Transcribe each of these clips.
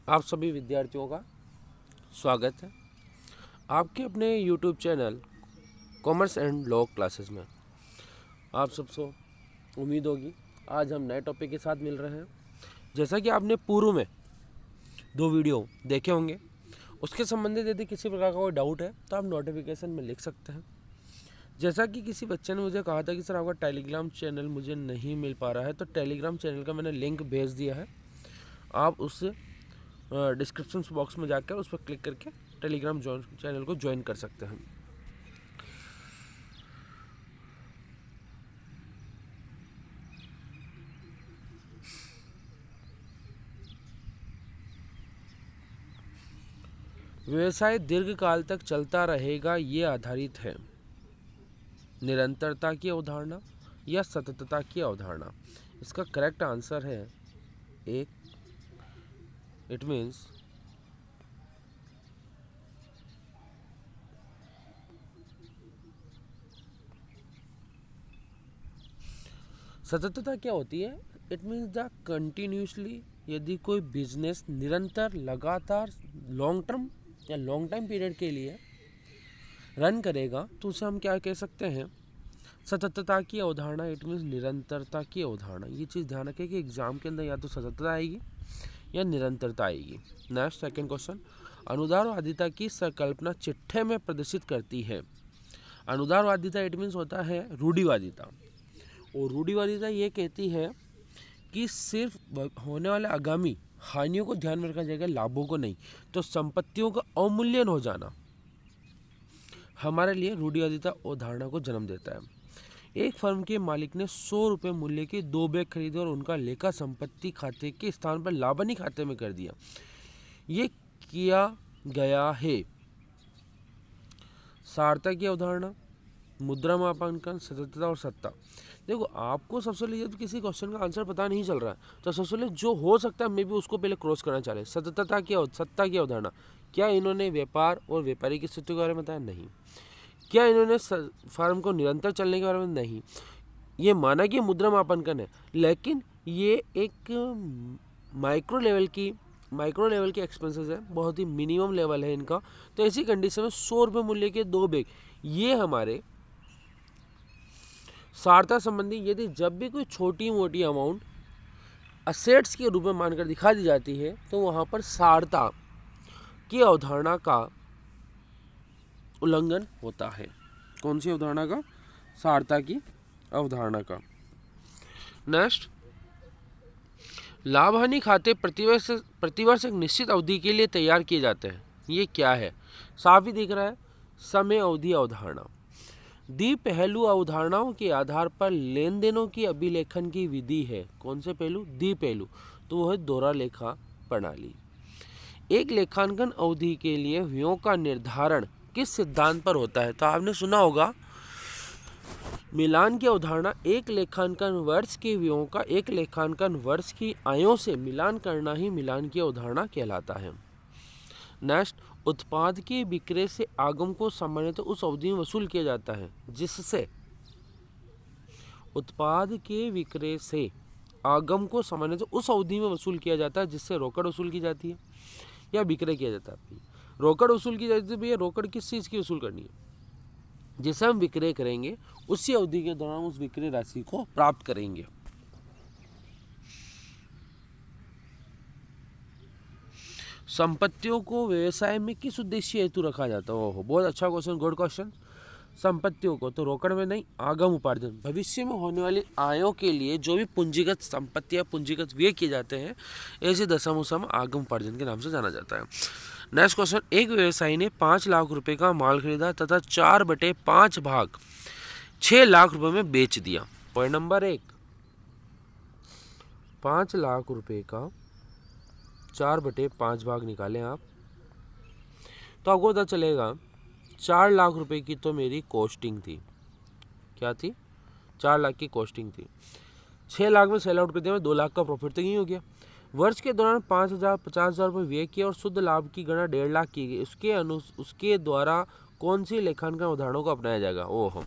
आप सभी विद्यार्थियों का स्वागत है आपके अपने YouTube channel commerce and law classes में। आप सबसे उम्मीद होगी आज हम नए टॉपिक के साथ मिल रहे हैं। जैसा कि आपने पूर्व में 2 वीडियो देखे होंगे, उसके संबंधित यदि किसी प्रकार का कोई डाउट है तो आप नोटिफिकेशन में लिख सकते हैं। जैसा कि किसी बच्चे ने मुझे कहा था कि सर आपका टेलीग्राम चैनल मुझे नहीं मिल पा रहा है, तो टेलीग्राम चैनल का मैंने लिंक भेज दिया है। आप उस डिस्क्रिप्शन बॉक्स में जाकर उस पर क्लिक करके टेलीग्राम चैनल को ज्वाइन कर सकते हैं। व्यवसाय दीर्घकाल तक चलता रहेगा, ये आधारित है निरंतरता की अवधारणा या सततता की अवधारणा। इसका करेक्ट आंसर है एक, इट मीन्स सततता क्या होती है? इट मीन्स द कंटिन्यूसली, यदि कोई बिजनेस निरंतर लगातार लॉन्ग टर्म या लॉन्ग टाइम पीरियड के लिए रन करेगा तो उसे हम क्या कह सकते हैं? सततता की अवधारणा। इट मीन्स निरंतरता की अवधारणा। ये चीज़ ध्यान रखें कि एग्जाम के अंदर या तो सततता आएगी या निरंतरता आएगी। नेक्स्ट सेकंड क्वेश्चन, अनुदारवादिता की संकल्पना चिट्ठे में प्रदर्शित करती है। अनुदारवादिता इट मीन्स होता है रूढ़िवादिता, और रूढ़िवादिता ये कहती है कि सिर्फ होने वाले आगामी हानियों को ध्यान में रखा जाएगा, लाभों को नहीं। तो संपत्तियों का अवमूल्यन हो जाना हमारे लिए रूढ़िवादिता अवधारणा को जन्म देता है। एक फर्म के मालिक ने 100 रुपये मूल्य के 2 बैग खरीदे और उनका लेखा संपत्ति खाते के स्थान पर लाभनी खाते में कर दिया। ये किया गया है। सारता की अवधारणा, मुद्रा मापांकन, सततता और सत्ता। देखो, आपको सबसे पहले जब किसी क्वेश्चन का आंसर पता नहीं चल रहा है तो सबसे पहले जो हो सकता है मैं भी उसको पहले क्रॉस करना चाह रहे। सततता की सत्ता की अवधारणा, क्या इन्होंने व्यापार और व्यापारी की स्थिति के बारे में बताया? नहीं। क्या इन्होंने फर्म को निरंतर चलने के बारे में? नहीं। ये माना कि मुद्रा मापांकन है, लेकिन ये एक माइक्रो लेवल के एक्सपेंसेस है, बहुत ही मिनिमम लेवल है इनका। तो ऐसी कंडीशन में 100 रुपये मूल्य के 2 बैग, ये हमारे सारता संबंधी यदि जब भी कोई छोटी मोटी अमाउंट असेट्स के रूप में मानकर दिखा दी जाती है तो वहाँ पर सारता की अवधारणा का उल्लंघन होता है। कौन सी अवधारणा का? सारता की अवधारणा का। नेक्स्ट, लाभ हानि खाते प्रतिवर्ष एक निश्चित अवधि के लिए तैयार किए जाते हैं। ये क्या है? साफ ही दिख रहा है, समय अवधि अवधारणा। द्विपहलू अवधारणाओं के आधार पर लेन देनों की अभिलेखन की विधि है। कौन से पहलू? द्विपहलू। तो वो है दोहरा लेखा प्रणाली। एक लेखांकन अवधि के लिए व्ययों का निर्धारण किस सिद्धांत पर होता है? तो आपने सुना होगा मिलान की अवधारणा। एक लेखांकन वर्ष के व्ययों का एक लेखांकन वर्ष की आयों से मिलान करना ही मिलान की अवधारणा कहलाता है। नेक्स्ट, उत्पाद के विक्रय से आगम को सामान्यतः उस अवधि में वसूल किया जाता है जिससे उत्पाद के विक्रय से आगम को सामान्यतः उस अवधि में वसूल किया जाता है जिससे रोकड़ वसूल की जाती है या विक्रय किया जाता है। रोकड़ वसूल की जाती है, भैया रोकड़ किस चीज़ की वसूल करनी है? जिसे हम विक्रय करेंगे उसी अवधि के दौरान उस विक्रय राशि को प्राप्त करेंगे। संपत्तियों को व्यवसाय में किस उद्देश्य हेतु रखा जाता है? ओहो, बहुत अच्छा क्वेश्चन, गुड क्वेश्चन। संपत्तियों को तो रोकड़ में नहीं, आगम उपार्जन, भविष्य में होने वाली आयों के लिए जो भी पूंजीगत संपत्ति या पूंजीगत व्यय किए जाते हैं, ऐसी दशा में आगम उपार्जन के नाम से जाना जाता है। नेक्स्ट क्वेश्चन, एक व्यवसायी ने 5 लाख रुपए का माल खरीदा तथा 4/5 भाग 6 लाख रुपए में बेच दिया। पॉइंट नंबर 1, 5 लाख रुपए का 4/5 भाग निकालें आप तो आपको पता चलेगा 4 लाख रुपए की तो मेरी कॉस्टिंग थी। क्या थी? 4 लाख की कॉस्टिंग थी। 6 लाख में 6 लाख रुपये दिए, 2 लाख का प्रॉफिट तो यही हो गया। वर्ष के दौरान 5,000 50,000 रुपये व्यय किया और शुद्ध लाभ की गणना 1.5 लाख की गई। उसके द्वारा कौन सी लेखांकन अवधारणाओं को अपनाया जाएगा? ओहो,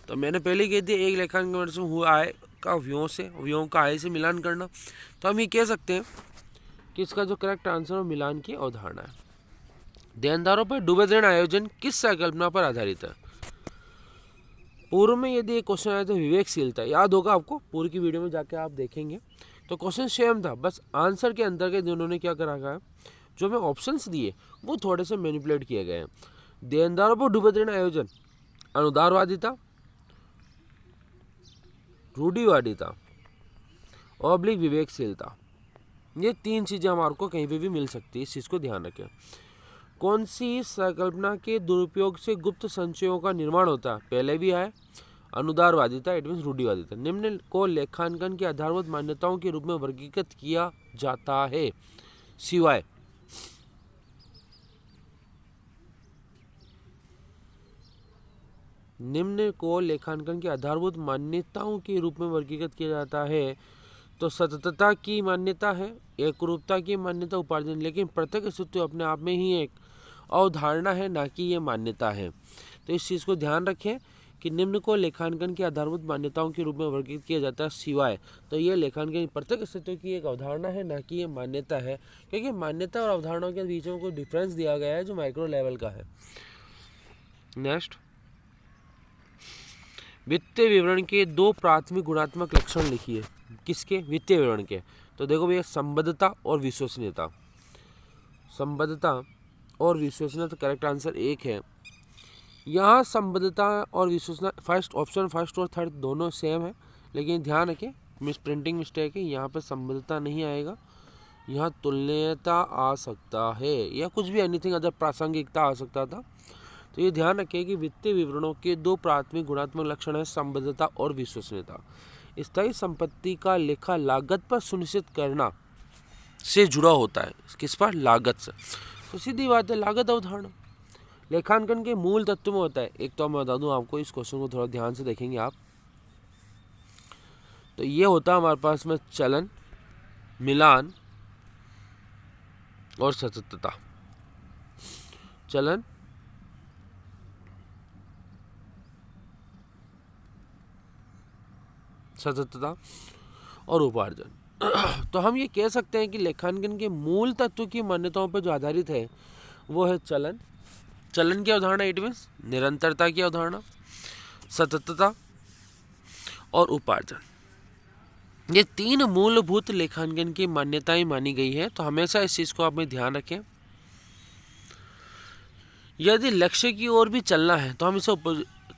तो मैंने पहले कह दिया एक लेखांकन में हुआ आय का व्ययों का आय से मिलान करना। तो हम ये कह सकते हैं किसका जो करेक्ट आंसर और मिलान की अवधारणा है। देनदारों पर डूबे ऋण आयोजन किस संकल्पना पर आधारित है। पूर्व में यदि एक क्वेश्चन आया था विवेकशीलता, याद होगा आपको, पूरी की वीडियो में जाके आप देखेंगे तो क्वेश्चन सेम था, बस आंसर के अंतर्गत उन्होंने क्या करा है, जो हमें ऑप्शंस दिए वो थोड़े से मैनिपुलेट किए गए हैं। देनदारों पर डूबे ऋण आयोजन, अनुदारवादिता, रूढ़िवादिता, ऑब्लिक विवेकशीलता, ये 3 चीज़ें हमारे को कहीं पे भी मिल सकती है, इस चीज़ को ध्यान रखें। कौन सी संकल्पना के दुरुपयोग से गुप्त संचयों का निर्माण होता है, पहले भी आए, अनुदारवादिता, इट मीन्स रूढ़िवादिता। निम्न को लेखांकन की आधारभूत मान्यताओं के रूप में वर्गीकृत किया जाता है, सिवाय निम्न को लेखांकन की आधारभूत मान्यताओं के रूप में वर्गीकृत किया जाता है तो सततता की मान्यता है, एकरूपता की मान्यता, उपार्जन। लेकिन प्रत्येक अस्तित्व अपने आप में ही एक अवधारणा है, ना कि ये मान्यता है। तो इस चीज़ को ध्यान रखें कि निम्न को लेखांकन की आधारभूत मान्यताओं के रूप में वर्गीकृत किया जाता है, सिवाय, तो ये लेखांकन प्रत्येक अस्तित्व की एक अवधारणा है, ना कि ये मान्यता है, क्योंकि मान्यता और अवधारणाओं के बीच में कोई डिफरेंस दिया गया है जो माइक्रो लेवल का है। नेक्स्ट, वित्तीय विवरण के 2 प्राथमिक गुणात्मक लक्षण लिखिए। किसके? वित्तीय विवरण के। तो देखो भैया, संबद्धता और विश्वसनीयता। संबद्धता और विश्वसनीयता करेक्ट आंसर 1 है। यहाँ संबद्धता और विश्वसनीयता, फर्स्ट ऑप्शन, फर्स्ट और थर्ड दोनों सेम है, लेकिन ध्यान रखें प्रिंटिंग मिस्टेक है, यहाँ पर संबद्धता नहीं आएगा, यहाँ तुलनीयता आ सकता है, या कुछ भी एनीथिंग अदर, प्रासंगिकता आ सकता था। तो ये ध्यान रखें कि वित्तीय विवरणों के 2 प्राथमिक गुणात्मक लक्षण है, संबद्धता और विश्वसनीयता। स्थायी संपत्ति का लेखा लागत पर सुनिश्चित करना से जुड़ा होता है, किस पर? लागत से। तो सीधी बात है, लागत अवधारणा लेखांकन के मूल तत्व में होता है। एक तो मैं बता दूं आपको, इस क्वेश्चन को थोड़ा ध्यान से देखेंगे आप, तो ये होता है हमारे पास में चलन, मिलान और सततता। चलन, सततता और उपार्जन। तो हम ये कह सकते हैं कि लेखांकन के मूल तत्व की मान्यताओं पर जो आधारित है वो है चलन, चलन की अवधारणा, इट मीन्स निरंतरता की अवधारणा, सततता और उपार्जन। ये 3 मूलभूत लेखांकन की मान्यताएं मानी गई है। तो हमेशा इस चीज को आप में ध्यान रखें। यदि लक्ष्य की ओर भी चलना है तो हम इसे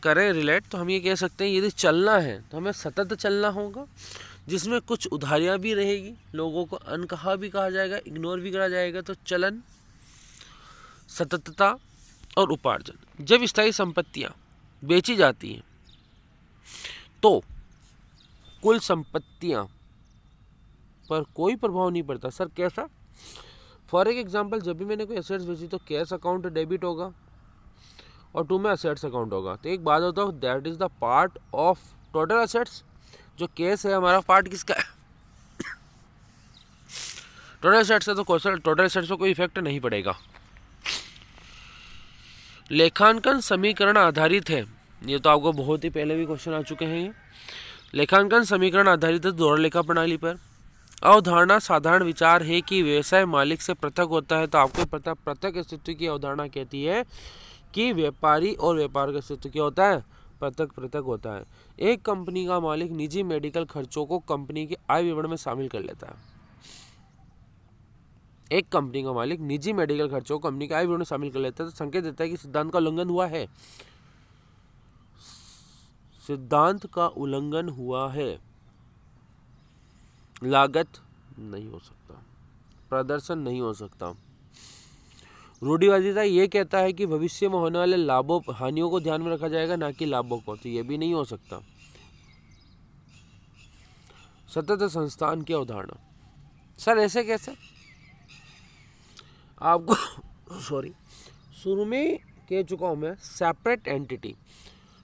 करें रिलेट, तो हम ये कह सकते हैं यदि चलना है तो हमें सतत चलना होगा, जिसमें कुछ उधारियां भी रहेगी, लोगों को अनकहा भी कहा जाएगा, इग्नोर भी करा जाएगा। तो चलन, सततता और उपार्जन। जब स्थायी संपत्तियां बेची जाती हैं तो कुल संपत्तियां पर कोई प्रभाव नहीं पड़ता। सर कैसा? फॉर एग्जाम्पल, जब भी मैंने कोई एसेट्स बेची तो कैश अकाउंट डेबिट होगा और 2 में असेट्स अकाउंट होगा। तो एक बात होता है, that is the part of total assets. जो कैश है हमारा पार्ट किसका है? टोटल असेट्स है, तो टोटल असेट्स पर कोई इफेक्ट नहीं पड़ेगा। लेखांकन समीकरण आधारित है, ये तो आपको बहुत ही पहले भी क्वेश्चन आ चुके हैं। ये लेखांकन समीकरण आधारित है दोहरा लेखा प्रणाली पर। अवधारणा साधारण विचार है कि व्यवसाय मालिक से पृथक होता है। तो आपको पता, पृथक अस्तित्व की अवधारणा कहती है कि व्यापारी और व्यापार का अस्तित्व क्या होता है? पृथक पृथक होता है। एक कंपनी का मालिक निजी मेडिकल खर्चों को कंपनी के आय विवरण में शामिल कर लेता है। एक कंपनी का मालिक निजी मेडिकल खर्चों को कंपनी के आय विवरण में शामिल कर लेता है, तो संकेत देता है कि सिद्धांत का उल्लंघन हुआ है। सिद्धांत का उल्लंघन हुआ है। लागत नहीं हो सकता, प्रदर्शन नहीं हो सकता। रूढ़िवादिता ये कहता है कि भविष्य में होने वाले लाभों हानियों को ध्यान में रखा जाएगा, ना कि लाभों को। तो ये भी नहीं हो सकता। सतत संस्थान की अवधारणा। सर ऐसे कैसे? आपको सॉरी, शुरू में कह चुका हूं मैं, सेपरेट एंटिटी,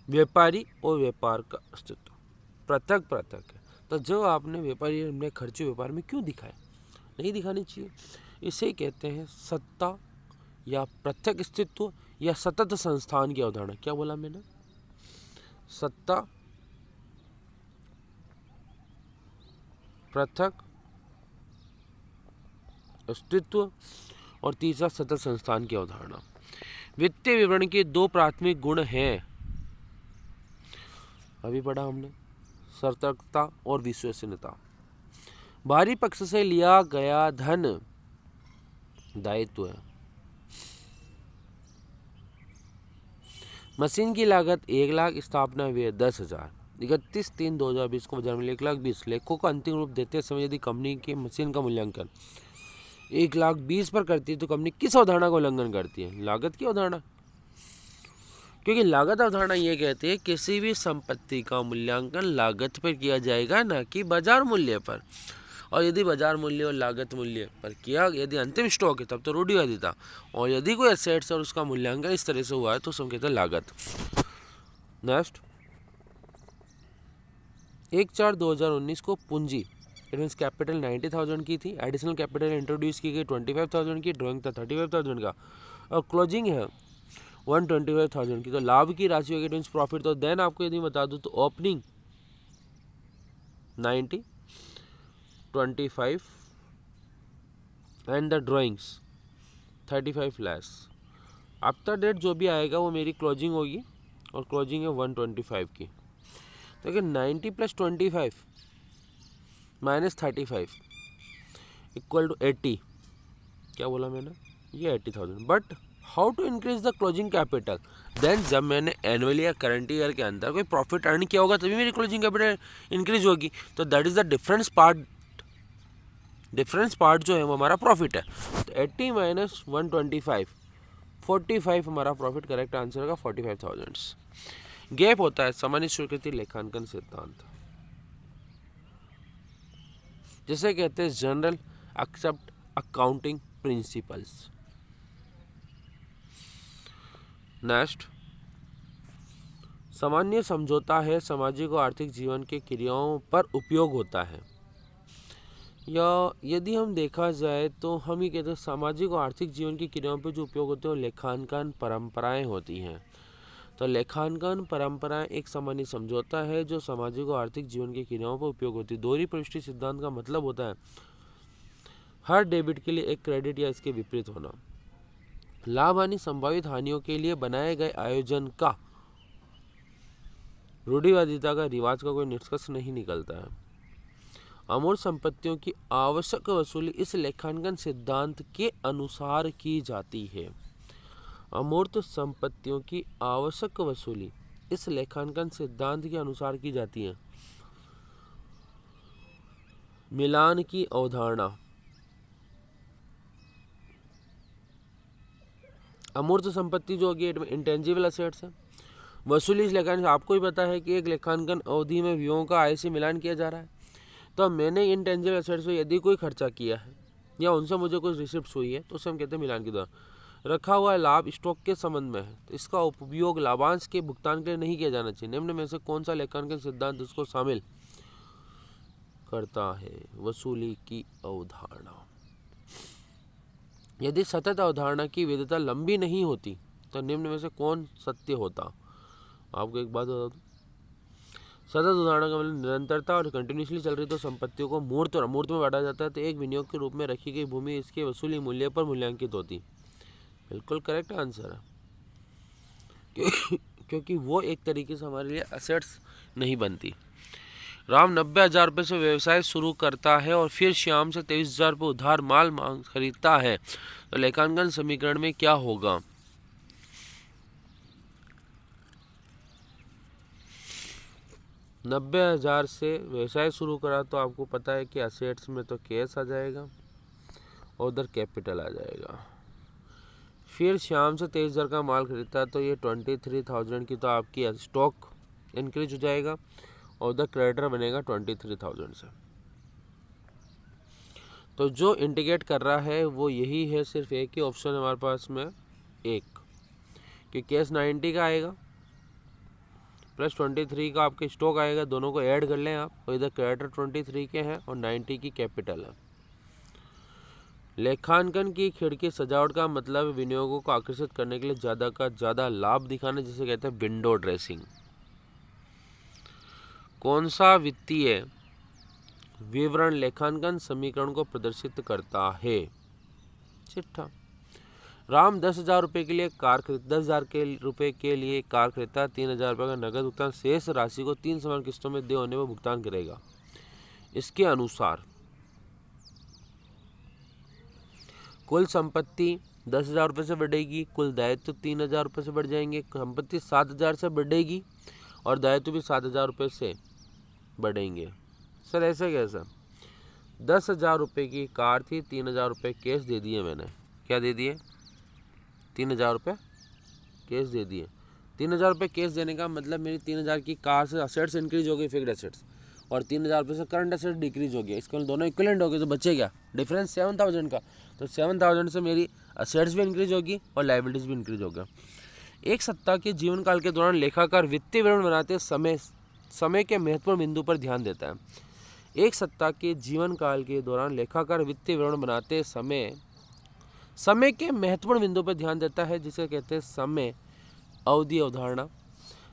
व्यापारी और व्यापार का अस्तित्व पृथक पृथक है। तो जो आपने व्यापारी हमने खर्चे व्यापार में क्यों दिखाए? नहीं दिखानी चाहिए। इसे कहते हैं सत्ता या पृथक अस्तित्व या सतत संस्थान की अवधारणा। क्या बोला मैंने? सत्ता, पृथक अस्तित्व और तीसरा सतत संस्थान की अवधारणा। वित्तीय विवरण के दो प्राथमिक गुण हैं, अभी पढ़ा हमने, सतर्कता और विश्वसनीयता। बाहरी पक्ष से लिया गया धन दायित्व है। मशीन की लागत 1 लाख, स्थापना व्यय 10,000। 31/3/2020 को बाजार मूल्य 1,20,000। लेखों को अंतिम रूप देते समय यदि कंपनी की मशीन का मूल्यांकन 1,20,000 पर करती है तो कंपनी किस अवधारणा का उल्लंघन करती है? लागत की अवधारणा। क्योंकि लागत अवधारणा ये कहती है किसी भी संपत्ति का मूल्यांकन लागत पर किया जाएगा, ना कि बाजार मूल्य पर। और यदि बाजार मूल्य और लागत मूल्य पर किया, यदि अंतिम स्टॉक है तब तो रूढ़िवादिता, और यदि कोई एसेट्स और उसका मूल्यांकन इस तरह से हुआ है तो उसको कहते हैं लागत। नेक्स्ट, 1/4/2019 को पूंजी इट मीन्स कैपिटल 90,000 की थी। एडिशनल कैपिटल इंट्रोड्यूस की गई 25,000 की, ड्रॉइंग था 35,000 का, और क्लोजिंग है 125,000 की। तो लाभ की राशि होगी मीन्स प्रॉफिट। तो देन आपको यदि बता दूं तो opening 90, 25 and the drawings 35 less. After date जो भी आएगा वो मेरी क्लोजिंग होगी, और क्लोजिंग है 125 की। देखिए 90 + 25 - 35 इक्वल टू 80। क्या बोला मैंने? ये 80,000। But how to increase the closing capital? Then जब मैंने एनुअली या करंट ईयर के अंदर कोई प्रॉफिट अर्न किया होगा तभी मेरी क्लोजिंग कैपिटल इंक्रीज होगी। तो that is the difference part. Difference part जो है वो हमारा प्रॉफिट है। तो 80 - 125 45 हमारा प्रॉफिट। करेक्ट आंसर का 45,000। गैप होता है सामान्य स्वीकृति लेखांकन सिद्धांत, जिसे कहते हैं general accept accounting principles. Next, सामान्य समझौता है सामाजिक और आर्थिक जीवन के क्रियाओं पर उपयोग होता है, या यदि हम देखा जाए तो हम ये कहते हैं सामाजिक और आर्थिक जीवन की क्रियाओं पर जो उपयोग होते हैं वो लेखांकन परंपराएं होती हैं। तो लेखांकन परंपराएं एक सामान्य समझौता है जो सामाजिक और आर्थिक जीवन की क्रियाओं पर उपयोग होती है। दोहरी प्रविष्टि सिद्धांत का मतलब होता है हर डेबिट के लिए एक क्रेडिट या इसके विपरीत होना। लाभ हानि संभावित हानियों के लिए बनाए गए आयोजन का रूढ़िवादिता का रिवाज का कोई निष्कर्ष नहीं निकलता है। अमूर्त संपत्तियों की आवश्यक वसूली इस लेखांकन सिद्धांत के अनुसार की जाती है। अमूर्त संपत्तियों की आवश्यक वसूली इस लेखांकन सिद्धांत के अनुसार की जाती है। मिलान की अवधारणा। अमूर्त संपत्ति जो होगी इंटेंजिबल एसेट्स है। वसूली इस लेखांकन, आपको ही पता है कि एक लेखांकन अवधि में व्ययों का आय से मिलान किया जा रहा है। तो मैंने इंटेंजिबल एसेट्स में यदि कोई खर्चा किया है या उनसे मुझे कुछ रिसिप्ट हुई है तो उसे हम कहते हैं मिलान के दौरान। रखा हुआ लाभ स्टॉक के संबंध में है तो इसका उपयोग लाभांश के भुगतान के लिए नहीं किया जाना चाहिए। निम्न में से कौन सा लेखांकन सिद्धांत इसको शामिल करता है? वसूली की अवधारणा। यदि सतत अवधारणा की वैधता लंबी नहीं होती तो निम्न में से कौन सत्य होता? आपको एक बात बता दूं, सतत अवधारणा का मतलब निरंतरता और कंटिन्यूसली चल रही तो संपत्तियों को मूर्त और अमूर्त में बांटा जाता है। तो एक विनियोग के रूप में रखी गई भूमि इसके वसूली मूल्य पर मूल्यांकित होती। बिल्कुल करेक्ट आंसर है, क्योंकि वो एक तरीके से हमारे लिए एसेट्स नहीं बनती। राम 90,000 रुपये से व्यवसाय शुरू करता है और फिर श्याम से 23,000 रुपये उधार माल खरीदता है, तो लेखांकन समीकरण में क्या होगा? नब्बे 90,000 से व्यवसाय शुरू करा तो आपको पता है कि एसेट्स में तो कैश आ जाएगा और उधर कैपिटल आ जाएगा। फिर शाम से 23,000 का माल खरीदता है तो ये 23,000 की तो आपकी स्टॉक इंक्रीज हो जाएगा और उधर क्रेडिटर बनेगा 23,000 से। तो जो इंडिकेट कर रहा है वो यही है, सिर्फ एक ही ऑप्शन है हमारे पास में, एक, कि कैश 90 का आएगा प्लस 23 का आपके स्टॉक आएगा, दोनों को ऐड कर लें आप, और इधर क्रेडिटर 23 के हैं और 90 की कैपिटल है। लेखांकन की खिड़की सजावट का मतलब विनियोगों को आकर्षित करने के लिए ज़्यादा का ज़्यादा लाभ दिखाना, जिसे कहते हैं विंडो ड्रेसिंग। कौन सा वित्तीय विवरण लेखांकन समीकरण को प्रदर्शित करता है? चिट्ठा। राम 10,000 रुपये के लिए कार खरीद 10,000 रुपये के लिए कार खरीदता, 3,000 रुपये का नगद भुगतान शेष राशि को 3 समान किस्तों में दे होने में भुगतान करेगा। इसके अनुसार कुल संपत्ति 10,000 रुपये से बढ़ेगी, कुल दायित्व 3,000 रुपये से बढ़ जाएंगे। संपत्ति 7,000 से बढ़ेगी और दायित्व भी 7,000 रुपये से बढ़ेंगे। सर ऐसे कैसा? 10,000 रुपये की कार थी, 3,000 रुपये कैश दे दिए मैंने। क्या दे दिए? 3,000 रुपये कैश दे दिए। 3,000 रुपये कैश देने का मतलब मेरी 3,000 की कार से असेट्स इंक्रीज हो गई, फिक्स्ड असेट्स, और 3,000 रुपये से करंट असेट्स डिक्रीज हो गया। इसके दोनों इक्विवेलेंट हो गए, तो बचे क्या? डिफरेंस 7,000 का। तो 7,000 से मेरी असेट्स भी इंक्रीज होगी और लायबिलिटीज भी इंक्रीज होगा। एक सप्ताह के जीवन काल के दौरान लेखाकार वित्तीय विवरण बनाते समय के महत्वपूर्ण बिंदु पर ध्यान देता है। एक सप्ताह के जीवन काल के दौरान लेखाकार वित्तीय विवरण बनाते समय के महत्वपूर्ण बिंदु पर ध्यान देता है, जिसे कहते हैं समय अवधि अवधारणा।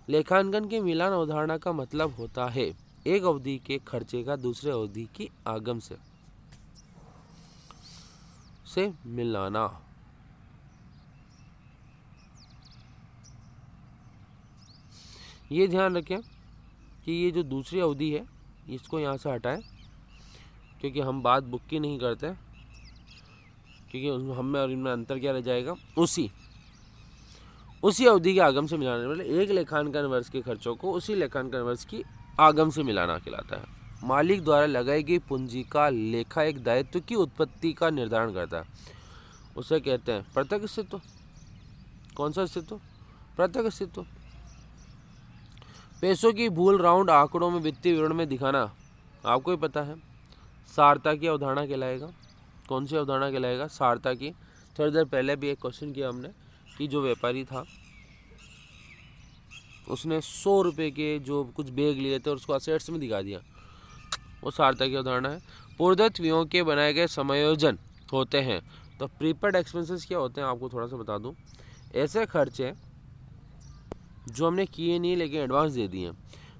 लेखांकन के मिलान अवधारणा का मतलब होता है एक अवधि के खर्चे का दूसरे अवधि की आगम से मिलाना। ये ध्यान रखें कि ये जो दूसरी अवधि है इसको यहाँ से हटाएं, क्योंकि हम बात बुक की नहीं करते, क्योंकि हम में और इनमें अंतर क्या रह जाएगा? उसी अवधि के आगम से मिलाना। मतलब एक लेखांकन वर्ष के खर्चों को उसी लेखांकन वर्ष की आगम से मिलाना कहलाता है। मालिक द्वारा लगाई गई पूंजी का लेखा एक दायित्व की उत्पत्ति का निर्धारण करता है, उसे कहते हैं प्रत्यक्ष अस्तित्व। कौन सा अस्तित्व? प्रत्यक्ष अस्तित्व। पैसों की भूल राउंड आंकड़ों में वित्तीय विवरण में दिखाना आपको ही पता है, सारता की अवधारणा कहलाएगा। कौन सी अवधारणा कहलाएगा? सारता की। थोड़ी देर पहले भी एक क्वेश्चन किया हमने कि जो व्यापारी था उसने 100 रुपये के जो कुछ बैग लिए थे और उसको असेट्स में दिखा दिया, वो सारता की अवधारणा है। पूर्वदत्त व्ययों के बनाए गए समायोजन होते हैं। तो प्रीपेड एक्सपेंसेस क्या होते हैं आपको थोड़ा सा बता दूं। ऐसे खर्चे जो हमने किए नहीं लेकिन एडवांस दे दिए,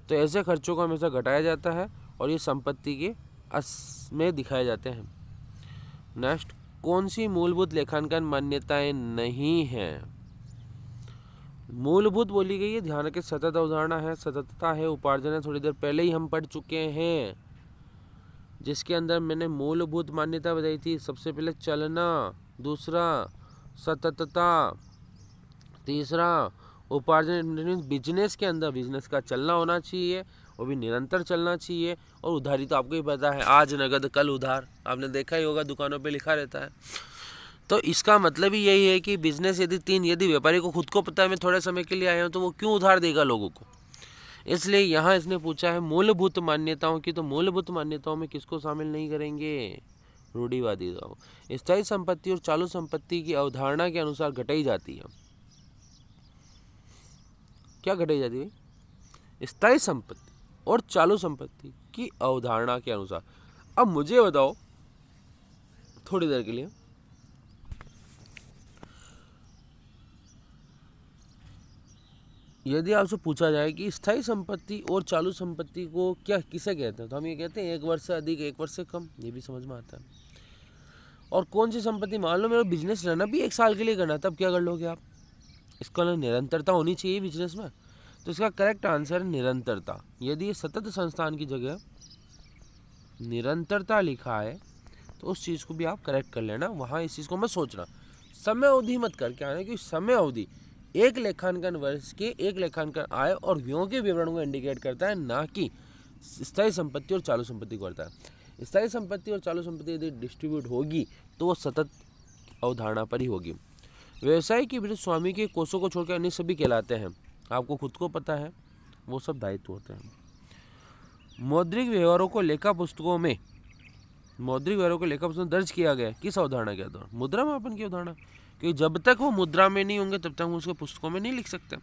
तो ऐसे खर्चों को हमेशा घटाया जाता है और ये संपत्ति के में दिखाए जाते हैं। नेक्स्ट, कौन सी मूलभूत लेखांकन मान्यताएं नहीं हैं? मूलभूत बोली गई है, ध्यान रखें, सतत अवधारणा है, सततता है, उपार्जन है। थोड़ी देर पहले ही हम पढ़ चुके हैं, जिसके अंदर मैंने मूलभूत मान्यता बताई थी। सबसे पहले चलना, दूसरा सततता, तीसरा उपार्जन। बिजनेस के अंदर बिजनेस का चलना होना चाहिए, वो भी निरंतर चलना चाहिए। और उधारी तो आपको ही पता है, आज नगद कल उधार, आपने देखा ही होगा, दुकानों पे लिखा रहता है। तो इसका मतलब ही यही है कि बिजनेस यदि व्यापारी को खुद को पता है मैं थोड़े समय के लिए आया हूँ, तो वो क्यों उधार देगा लोगों को। इसलिए यहाँ इसने पूछा है मूलभूत मान्यताओं की, तो मूलभूत मान्यताओं में किसको शामिल नहीं करेंगे? रूढ़िवादी। स्थायी संपत्ति और चालू संपत्ति की अवधारणा के अनुसार घटाई जाती है। क्या घटाई जाती है? स्थायी संपत्ति और चालू संपत्ति की अवधारणा के अनुसार। अब मुझे बताओ थोड़ी देर के लिए, यदि आपसे पूछा जाए कि स्थायी संपत्ति और चालू संपत्ति को किसे कहते हैं, तो हम ये कहते हैं 1 वर्ष से अधिक 1 वर्ष से कम, ये भी समझ में आता है। और कौन सी संपत्ति, मान लो मेरा बिजनेस रहना भी 1 साल के लिए करना, तब क्या कर लोगे आप? इसका निरंतरता होनी चाहिए बिजनेस में, तो इसका करेक्ट आंसर है निरंतरता। यदि सतत संस्थान की जगह निरंतरता लिखा है तो उस चीज़ को भी आप करेक्ट कर लेना, वहाँ इस चीज़ को मत सोचना। समय अवधि मत करके आना, क्योंकि समय अवधि एक लेखांकन वर्ष के एक लेखांकन आय और व्ययों के विवरण को इंडिकेट करता है, ना कि स्थायी संपत्ति और चालू संपत्ति को करता है। स्थायी संपत्ति और चालू संपत्ति यदि डिस्ट्रीब्यूट होगी तो वो सतत अवधारणा पर ही होगी। व्यवसाय की विरुद्ध स्वामी के कोषों को छोड़कर अन्य सभी कहलाते हैं। आपको खुद को पता है, वो सब दायित्व होते हैं। मौद्रिक व्यवहारों को लेखा पुस्तकों में दर्ज किया गया किस अवधारणा के आधार? मुद्रा मापन की अवधारणा, क्योंकि जब तक वो मुद्रा में नहीं होंगे तब तक हम उसको पुस्तकों में नहीं लिख सकते।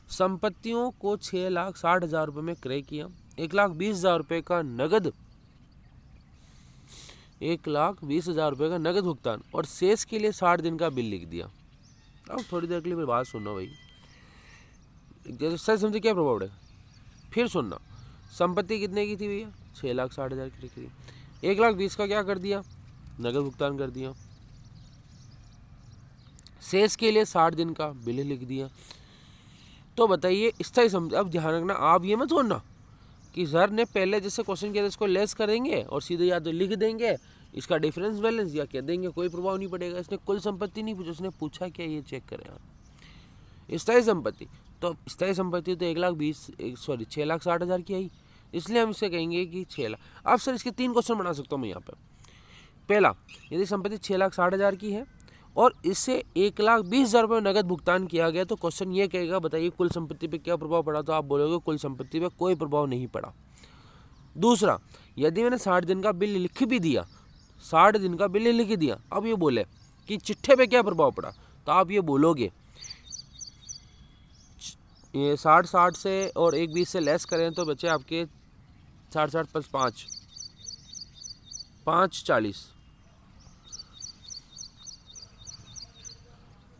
संपत्तियों को 6,60,000 रुपये में क्रय किया, 1,20,000 रुपये का नगद 1,20,000 रुपये का नगद भुगतान और शेष के लिए 60 दिन का बिल लिख दिया। अब थोड़ी देर के लिए मेरी बात सुनना भाई, जैसे सही समझे क्या प्रभाव है, फिर सुनना। संपत्ति कितने की थी भैया? 6,60,000 की थी। 1,20,000 का क्या कर दिया? नगद भुगतान कर दिया। शेष के लिए 60 दिन का बिल लिख दिया। तो बताइए स्थायी संपत्ति, अब ध्यान रखना आप ये मत सोचना कि सर ने पहले जैसे क्वेश्चन किया था इसको लेस करेंगे और सीधे या तो लिख देंगे इसका डिफरेंस बैलेंस या कह देंगे कोई प्रभाव नहीं पड़ेगा। इसने कुल संपत्ति नहीं पूछा, उसने पूछा क्या ये चेक करें आप। स्थायी संपत्ति, तो स्थायी संपत्ति तो 6,60,000 की आई, इसलिए हम इसे कहेंगे कि 6 लाख। अब सर इसके 3 क्वेश्चन बना सकता हूँ मैं यहाँ पे। पहला, यदि संपत्ति 6,60,000 की है और इससे 1,20,000 रुपये नगद भुगतान किया गया तो क्वेश्चन ये कहेगा बताइए कुल संपत्ति पे क्या प्रभाव पड़ा, तो आप बोलोगे कुल संपत्ति पे कोई प्रभाव नहीं पड़ा। दूसरा, यदि मैंने 60 दिन का बिल लिख भी दिया, 60 दिन का बिल लिख दिया, अब ये बोले कि चिट्ठे पे क्या प्रभाव पड़ा, तो आप ये बोलोगे ये 60 से और 1,20 से लेस करें तो बचे आपके 60 + 5 40,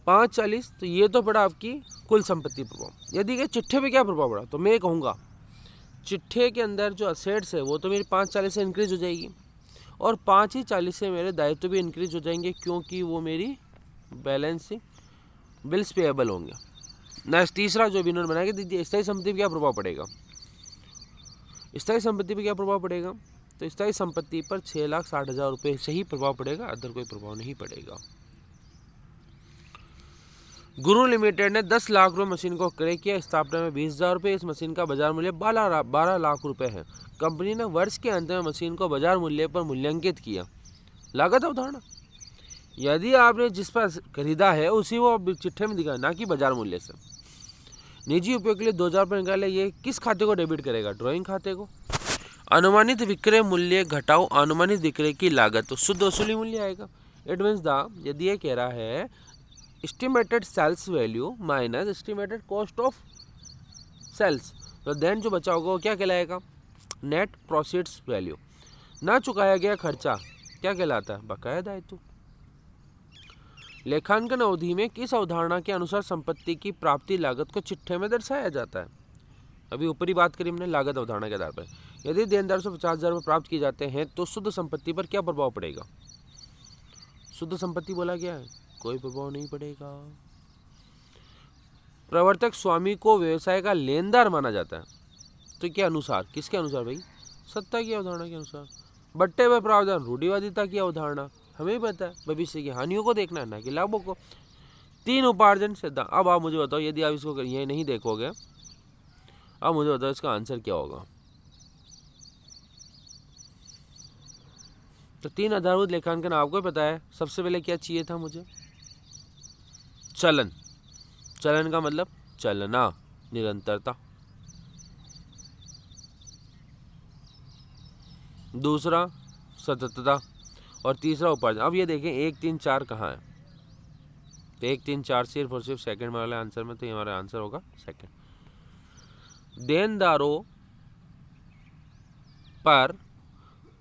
40, तो ये तो पड़ा आपकी कुल संपत्ति प्रभाव। यदि कि चिट्ठे पे क्या प्रभाव पड़ा, तो मैं कहूँगा चिट्ठे के अंदर जो असेट्स है वो तो मेरी 5,40 से इंक्रीज हो जाएगी और 5,40 से मेरे दायित्व भी इंक्रीज हो जाएंगे क्योंकि वो मेरी बैलेंसिंग बिल्स पेएबल होंगे। नेक्स्ट तीसरा जो भी इन्होंने बना के दीजिए, स्थायी संपत्ति पर क्या प्रभाव पड़ेगा। स्थायी संपत्ति पर क्या प्रभाव पड़ेगा, तो स्थायी संपत्ति पर 6,60,000 रुपये से ही प्रभाव पड़ेगा, अदर कोई प्रभाव नहीं पड़ेगा। गुरु लिमिटेड ने 10 लाख रुपये मशीन को क्रय किया, स्थापना में 20,000 रुपये। इस मशीन का बाजार मूल्य 12 लाख रुपए है। कंपनी ने वर्ष के अंत में मशीन को बाजार मूल्य पर मूल्यांकित किया। लागत अवधारणा, यदि आपने जिस पर खरीदा है उसी वो चिट्ठे में दिखा, ना कि बाजार मूल्य से। निजी उपयोग के लिए 2,000 रुपये निकाले, ये किस खाते को डेबिट करेगा, ड्राइंग खाते को। अनुमानित विक्रय मूल्य घटाओ अनुमानित विक्रय की लागत, तो शुद्ध वसूली मूल्य आएगा। इट मीन्स यदि ये कह रहा है estimated sales value minus estimated cost of sales, तो देन जो बचा होगा वो क्या कहलाएगा, नेट प्रोसीड्स वैल्यू। ना चुकाया गया खर्चा क्या कहलाता है, बकाया दायित्व। लेखांकन अवधि में किस अवधारणा के अनुसार संपत्ति की प्राप्ति लागत को चिट्ठे में दर्शाया जाता है। अभी ऊपरी बात करी हमने लागत अवधारणा के आधार पर। यदि देनदार से 50,000 रुपये प्राप्त किए जाते हैं तो शुद्ध संपत्ति पर क्या प्रभाव पड़ेगा। शुद्ध संपत्ति बोला गया है, कोई प्रभाव नहीं पड़ेगा। प्रवर्तक स्वामी को व्यवसाय का लेनदार माना जाता है, तो क्या अनुसार, किसके अनुसार भाई, सत्ता की अवधारणा के अनुसार। बट्टे व प्रावधान रूढ़िवादिता की अवधारणा, हमें पता है भविष्य की हानियों को देखना है ना कि लाभों को। 3 उपार्जन सिद्धांत। अब आप मुझे बताओ, यदि आप इसको ये नहीं देखोगे, अब मुझे बताओ इसका आंसर क्या होगा। तो 3 आधारभूत लेखांकन आपको पता है। सबसे पहले क्या चाहिए था मुझे, चलन। चलन का मतलब चलना, निरंतरता। दूसरा सततता और तीसरा उपार्जन। अब ये देखें 1, 3, 4 कहाँ है, तो 1, 3, 4 सिर्फ और सिर्फ सेकंड वाले आंसर में, तो ये हमारा आंसर होगा सेकंड। देनदारों पर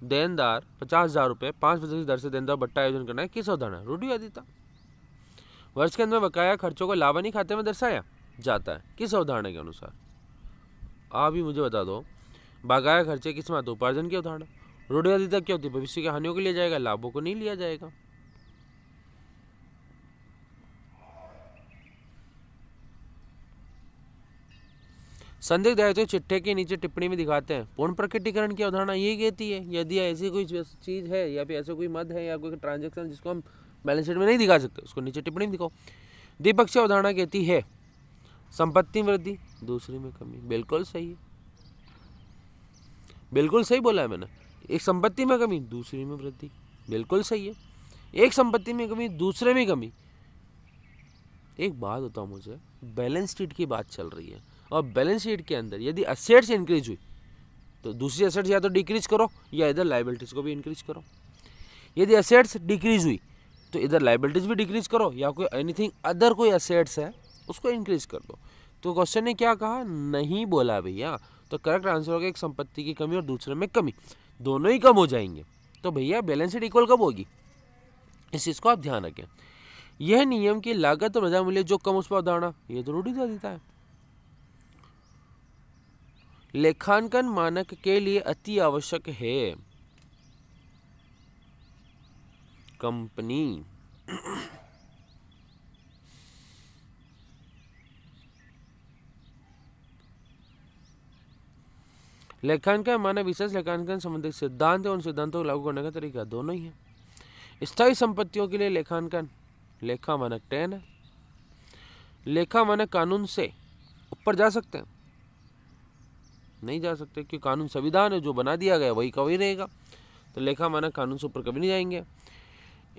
देनदार 50,000 रुपये 5% की दर से देनदार बट्टा आयोजन करना है, किस अवधारणा, रूढ़िवादिता। वर्ष के अंत में बकाया खर्चों को लाभानी खाते में दर्शाया जाता है, किस अवधारणा के अनुसार। आप ही मुझे बता दो, बकाया खर्चे किस में, उपार्जन की अवधारणा। रूढ़िवादिता क्या होती है, भविष्य की हानियों को लिया जाएगा, लाभों को नहीं लिया जाएगा। संदिग्ध दायित्व चिट्ठे के नीचे टिप्पणी में दिखाते हैं। पूर्ण प्रकटीकरण की अवधारणा यही कहती है, यदि ऐसी कोई चीज है या फिर ऐसा कोई मद है या कोई ट्रांजैक्शन जिसको हम बैलेंस शीट में नहीं दिखा सकते, उसको नीचे टिप्पणी में दिखाओ। द्विपक्षीय अवधारणा कहती है संपत्ति में वृद्धि, दूसरी में कमी। बिल्कुल सही है, बिल्कुल सही बोला है मैंने। एक संपत्ति में कमी, दूसरी में वृद्धि, बिल्कुल सही है। एक संपत्ति में कमी, दूसरे में कमी। एक बात बताओ मुझे, बैलेंस शीट की बात चल रही है और बैलेंस शीट के अंदर यदि असेट्स इंक्रीज हुई तो दूसरी असेट्स या तो डिक्रीज करो या इधर लायबिलिटीज को भी इंक्रीज करो। यदि असेट्स डिक्रीज हुई तो इधर लायबिलिटीज भी डिक्रीज करो या कोई एनीथिंग अदर कोई असेट्स है उसको इंक्रीज कर दो। तो क्वेश्चन ने क्या कहा, नहीं बोला भैया। तो करेक्ट आंसर होगा एक संपत्ति की कमी और दूसरे में कमी, दोनों ही कम हो जाएंगे। तो भैया बैलेंस शीट इक्वल कब होगी, इस चीज को आप ध्यान रखें। यह नियम की लागत और बाजार मूल्य जो कम उस पर अवधारणा, ये तो रूढ़िवादिता है। लेखांकन मानक के लिए अति आवश्यक है कंपनी लेखांकन माने विशेष लेखांकन संबंधित सिद्धांत है, उन सिद्धांतों को लागू करने का तरीका दोनों ही है। स्थायी संपत्तियों के लिए लेखांकन लेखा मानक 10 है। लेखा मानक कानून से ऊपर जा सकते हैं? नहीं जा सकते, क्योंकि कानून संविधान है, जो बना दिया गया वही का वही रहेगा। तो लेखा मानक कानून से ऊपर कभी नहीं जाएंगे।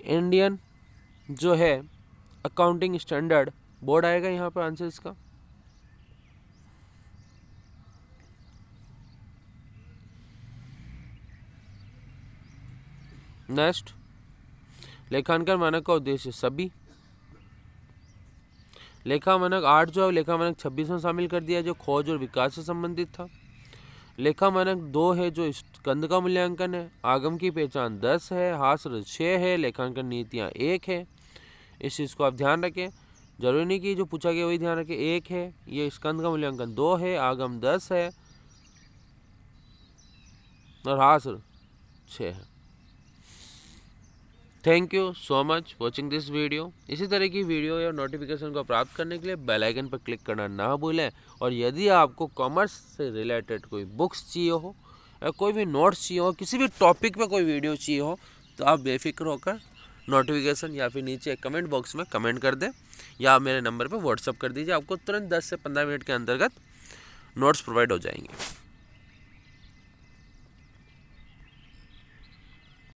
इंडियन जो है अकाउंटिंग स्टैंडर्ड बोर्ड आएगा यहाँ पर आंसर इसका। नेक्स्ट, लेखांकन मानक का उद्देश्य सभी। लेखा मानक 8 जो है लेखा मानक 26 में शामिल कर दिया, जो खोज और विकास से संबंधित था। लेखा मानक 2 है जो स्कंद का मूल्यांकन है। आगम की पहचान 10 है, हास्य 6 है, लेखांकन नीतियाँ 1 है। इस चीज़ को आप ध्यान रखें, जरूरी नहीं कि जो पूछा गया वही ध्यान रखें। 1 है, ये स्कंद का मूल्यांकन 2 है, आगम 10 है और हास्य 6 है। Thank you so much watching this video. इसी तरह की वीडियो या नोटिफिकेशन को प्राप्त करने के लिए बेल आइकन पर क्लिक करना ना भूलें। और यदि आपको कॉमर्स से रिलेटेड कोई बुक्स चाहिए हो या कोई भी नोट्स चाहिए हो, किसी भी टॉपिक पे कोई वीडियो चाहिए हो, तो आप बेफिक्र होकर नोटिफिकेशन या फिर नीचे कमेंट बॉक्स में कमेंट कर दें या आप मेरे नंबर पर व्हाट्सअप कर दीजिए। आपको तुरंत 10 से 15 मिनट के अंतर्गत नोट्स प्रोवाइड हो जाएंगे।